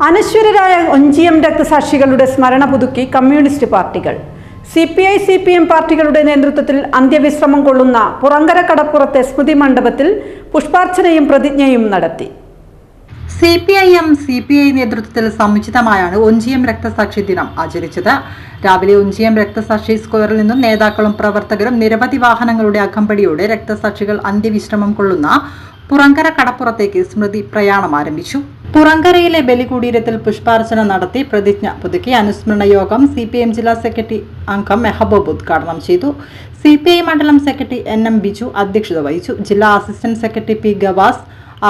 അനശ്വരരായ ഒഞ്ചിയം രക്തസാക്ഷികളുടെ സ്മരണ പുതുക്കി കമ്മ്യൂണിസ്റ്റ് പാർട്ടികൾ. CPI CPM പാർട്ടികളുടെ നേതൃത്വത്തിൽ അന്ത്യവിശ്രമം കൊള്ളുന്ന പുറങ്കര കടപ്പുറത്തെ സ്മൃതി മണ്ഡപത്തിൽ പുഷ്പാർച്ചനയും പ്രതിജ്ഞയും നടത്തി. CPIM CPI നേതൃത്വത്തിൽ സമുചിതമായാണ് ഒഞ്ചിയം രക്തസാക്ഷി ദിനം ആചരിച്ചത്. രാവിലെ ഒഞ്ചിയം രക്തസാക്ഷി സ്ക്വയറിൽ നിന്നും നേതാക്കളും പ്രവർത്തകരും നിരവധി വാഹനങ്ങളുടെ അകമ്പടിയോടെ രക്തസാക്ഷികൾ അന്ത്യവിശ്രമം കൊള്ളുന്ന പുറങ്കര കടപ്പുറത്തേക്ക് സ്മൃതി പ്രയാണം ആരംഭിച്ചു. പുറങ്കരയിലെ ബലികുടീരത്തിൽ പുഷ്പാർച്ചന നടത്തി പ്രതിജ്ഞ പുതുക്കി അനുസ്മരണ യോഗം CPM ജില്ലാ സെക്രട്ടറി അംഗം മെഹബൂബ് ഉദ്ഘാടനം ചെയ്തു. CPI മണ്ഡലം സെക്രട്ടറി NM ബിജു അധ്യക്ഷത വഹിച്ചു. ജില്ലാ assistant secretary P Gavas,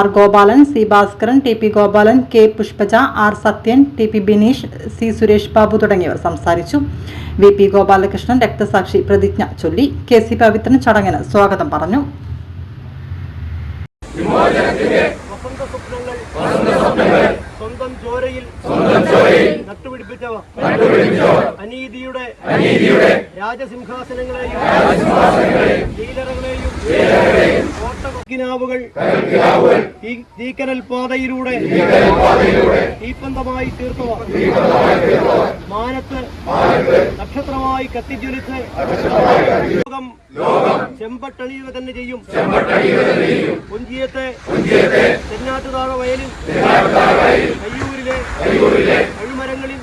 R Gopalan, C Bhaskaran, TP Gopalan, K Pushpaja, R Sathyan, TP Bineesh, C Suresh Babu തുടങ്ങിയവർ സംസാരിച്ചു. VP ഗോപാലകൃഷ്ണൻ രക്തസാക്ഷി പ്രതിജ്ഞ ചൊല്ലി. KC പവിത്രൻ ചടങ്ങിന് സ്വാഗതം പറഞ്ഞു. സ്വന്തം ചോരയിൽ നട്ടുപിടിപ്പിച്ചവർ അനീതിയുടെ രാജസിംഹാസനങ്ങളെയും ലീലറകളെയും കോട്ടകിനാവുകൾ തീക്കനൽ പാതയിലൂടെ തീപ്പന്തമായി തീർത്തവർ മാനത്ത് നക്ഷത്രമായി കത്തിജ്വലിച്ച് ചെമ്പട്ടണിയുക തന്നെ ചെയ്യും. ഒഞ്ചിയത്തെ ചെന്നാട്ടുതാഴ വയലിൽ കയ്യൂരിലെ കഴുമരങ്ങളിൽ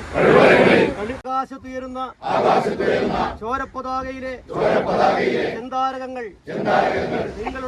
ആകാശത്തുയരുന്ന ചോരപ്പതാകയിലെ ചെന്താരകങ്ങൾ നിങ്ങൾ